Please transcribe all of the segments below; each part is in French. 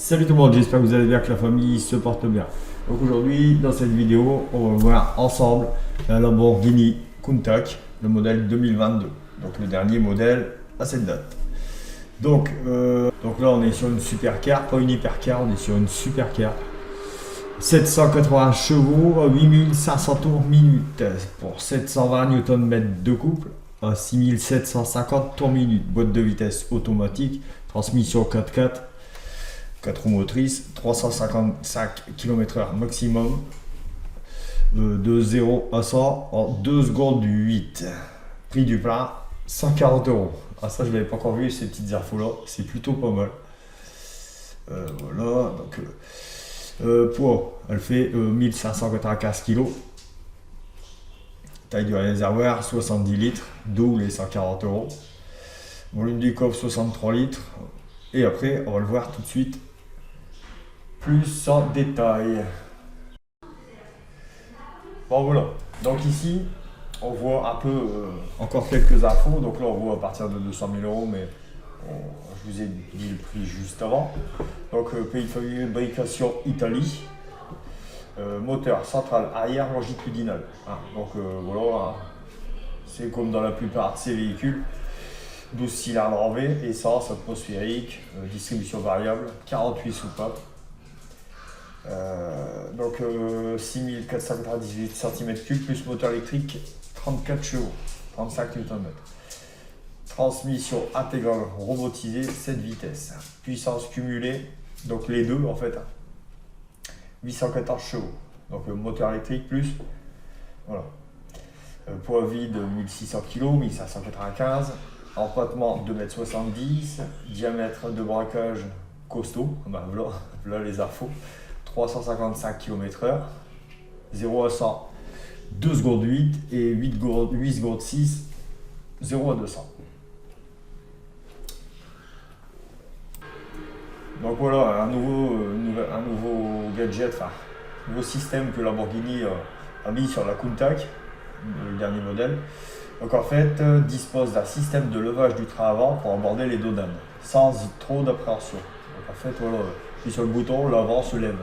Salut tout le monde, j'espère que vous allez bien, que la famille se porte bien. Donc aujourd'hui, dans cette vidéo, on va voir ensemble la Lamborghini Countach, le modèle 2022. Donc le dernier modèle à cette date. Donc là, on est sur une supercar, pas une hypercar, on est sur une supercar. 780 chevaux à 8500 tours minute pour 720 Nm de couple à 6750 tours minute. Boîte de vitesse automatique, transmission 4x4. 4 roues motrices, 355 km/h maximum, de 0 à 100 en 2 secondes 8. Prix du plein, 140 €. Ah ça je l'avais pas encore vu, ces petites infos là, c'est plutôt pas mal. Voilà, donc poids, elle fait 1595 kg. Taille du réservoir, 70 litres, d'où les 140 €. Volume du coffre, 63 litres. Et après, on va le voir tout de suite plus en détail. Bon voilà, donc ici on voit un peu encore quelques infos. Donc là on voit à partir de 200 000 €, mais je vous ai dit le prix juste avant. Donc pays de fabrication Italie, moteur central arrière longitudinal, hein. Donc voilà, c'est comme dans la plupart de ces véhicules. 12 cylindres en V, essence atmosphérique, distribution variable, 48 soupapes. Donc 6498 cm3 plus moteur électrique 34 chevaux, 35 Nm. Transmission intégrale robotisée 7 vitesses. Puissance cumulée, donc les deux en fait, 814 chevaux. Donc moteur électrique plus, voilà. Poids vide 1600 kg, 1595. Empattement 2,70 m, diamètre de braquage costaud, ben voilà les infos, 355 km/h, 0 à 100, 2 secondes 8 et 8 secondes 6, 0 à 200. Donc voilà, un nouveau gadget, enfin, un nouveau système que Lamborghini a mis sur la Countach, le dernier modèle. Donc en fait, dispose d'un système de levage du train avant pour aborder les dos d'âne, sans trop d'appréhension. Donc en fait, voilà, puis sur le bouton, l'avant se lève.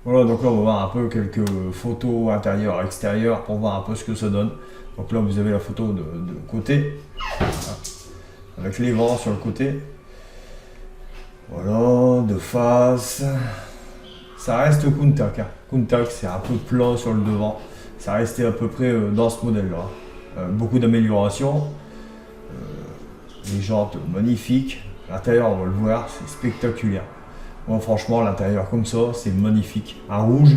Voilà, donc là on va voir un peu quelques photos intérieures, extérieures, pour voir un peu ce que ça donne. Donc là vous avez la photo de côté, avec les vents sur le côté. Voilà, de face. Ça reste Countach, hein. Countach, c'est un peu plat sur le devant. Ça restait à peu près dans ce modèle-là. Beaucoup d'améliorations. Les jantes magnifiques. L'intérieur, on va le voir, c'est spectaculaire. Moi, franchement, l'intérieur comme ça, c'est magnifique. Un rouge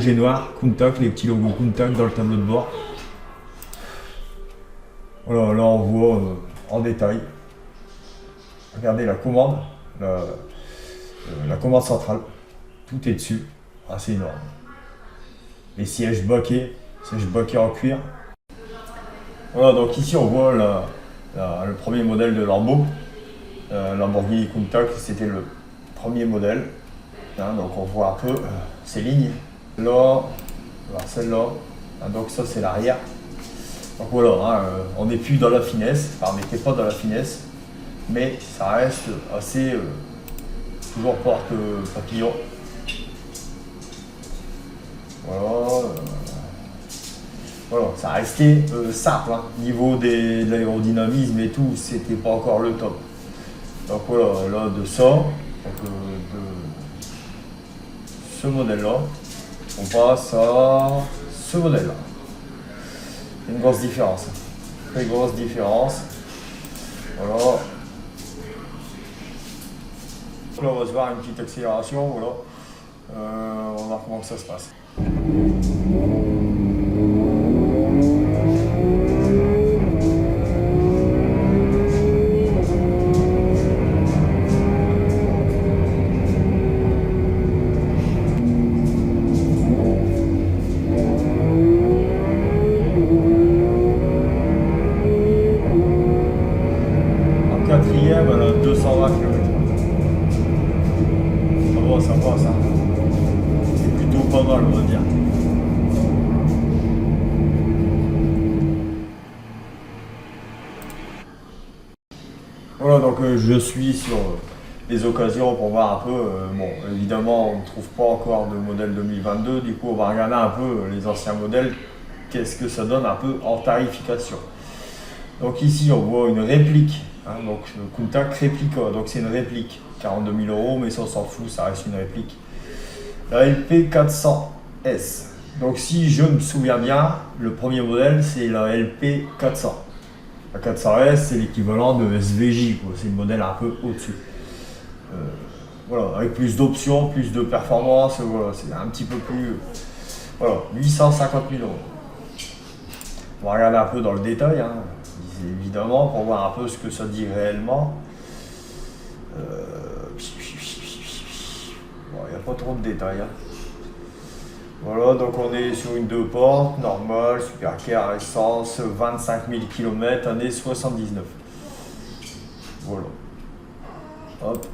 et noir, Countach, les petits logos Countach dans le tableau de bord. Voilà, là on voit en détail. Regardez la commande, la commande centrale. Tout est dessus, c'est énorme. Les sièges baquets en cuir. Voilà, donc ici on voit le premier modèle de Lambo. Lamborghini Countach, c'était le premier modèle. Hein, donc on voit un peu ces lignes. Là, celle-là, hein, donc ça c'est l'arrière. Donc voilà, hein, on n'est plus dans la finesse, enfin on n'était pas dans la finesse, mais ça reste assez, toujours porte papillon. Voilà, ça restait simple, hein. Niveau de l'aérodynamisme et tout, c'était pas encore le top. Donc voilà, là de ça, donc, de ce modèle-là, on passe à ce modèle-là. Une grosse différence, très grosse différence. Voilà. Là, on va se voir une petite accélération, voilà. On va voir comment ça se passe. En quatrième, elle a 220 km. Ça va, ça. C'est plutôt pas mal, on va dire. Voilà, donc je suis sur les occasions pour voir un peu. Bon, évidemment, on ne trouve pas encore de modèle 2022. Du coup, on va regarder un peu les anciens modèles. Qu'est-ce que ça donne un peu en tarification. Donc ici, on voit une réplique. Hein, donc Countach Replica. Donc c'est une réplique. 42 000 €, mais ça, on s'en fout, ça reste une réplique. La LP400S. Donc si je me souviens bien, le premier modèle, c'est la LP400. La 400S, c'est l'équivalent de SVJ, c'est le modèle un peu au-dessus. Voilà, avec plus d'options, plus de performance, voilà, c'est un petit peu plus... Voilà, 850 000 €. On va regarder un peu dans le détail, hein, évidemment, pour voir un peu ce que ça dit réellement. Bon, il n'y a pas trop de détails. Hein. Voilà, donc on est sur une 2 portes, normale, supercar, essence, 25 000 km, année 79. Voilà. Hop.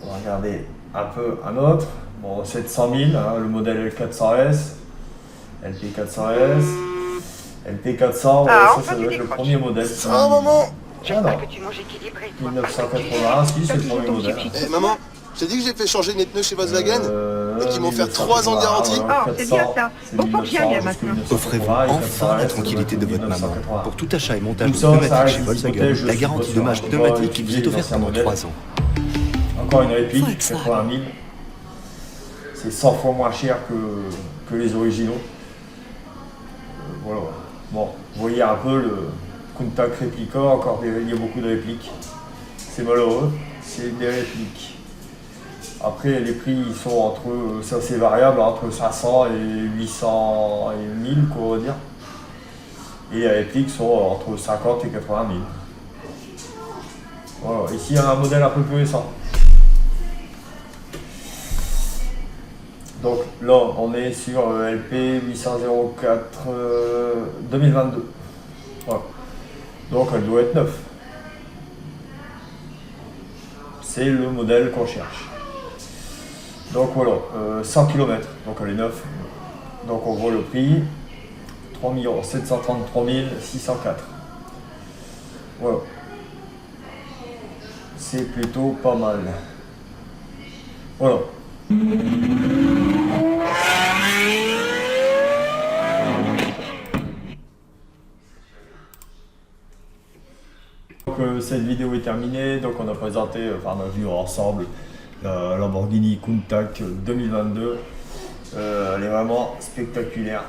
On va regarder un peu un autre. Bon, 700 000, hein, le modèle L400S. LP400S. LP400, ouais, ça doit être le premier modèle. Ah, maman! J'espère que tu manges équilibré. 1986, c'est le premier modèle. Eh, maman, je t'ai dit que j'ai fait changer mes pneus chez Volkswagen et qu'ils m'ont fait 3 ans de garantie. Oh, c'est bien ça. Bon, faut que j'y aille maintenant. Offrez-vous enfin la tranquillité de votre maman. Pour tout achat et montage Tout ça, ça pneumatique reste chez des Volkswagen, hypothèses, je la suppose, garantie sur dommage un pneumatique qui vous est offerte pendant 3 ans. Encore une réplique, 80 000. C'est 100 fois moins cher que les originaux. Voilà. Bon, vous voyez un peu le Countach Replica, encore il y a beaucoup de répliques. C'est malheureux, c'est des répliques. Après, les prix ils sont entre, ça c'est variable, entre 500 et 800 et 1000, quoi, on va dire. Et les répliques sont entre 50 et 80 000. Voilà, ici il y a un modèle un peu plus récent. Donc là, on est sur LP 804 2022. Voilà. Donc elle doit être neuve. C'est le modèle qu'on cherche. Donc voilà, 100 km, donc elle est neuve. Donc on voit le prix, 3 733 604. Voilà. C'est plutôt pas mal. Voilà. Donc cette vidéo est terminée, donc on a présenté, enfin on a vu ensemble la Lamborghini Countach 2022. Elle est vraiment spectaculaire.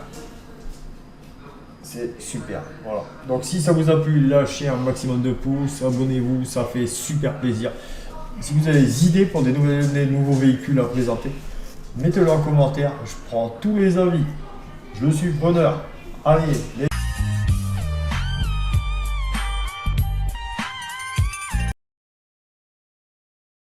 C'est super. Voilà. Donc si ça vous a plu, lâchez un maximum de pouces, abonnez-vous, ça fait super plaisir. Si vous avez des idées pour des nouveaux véhicules à présenter, mettez-le en commentaire, je prends tous les avis. Je suis preneur. Allez,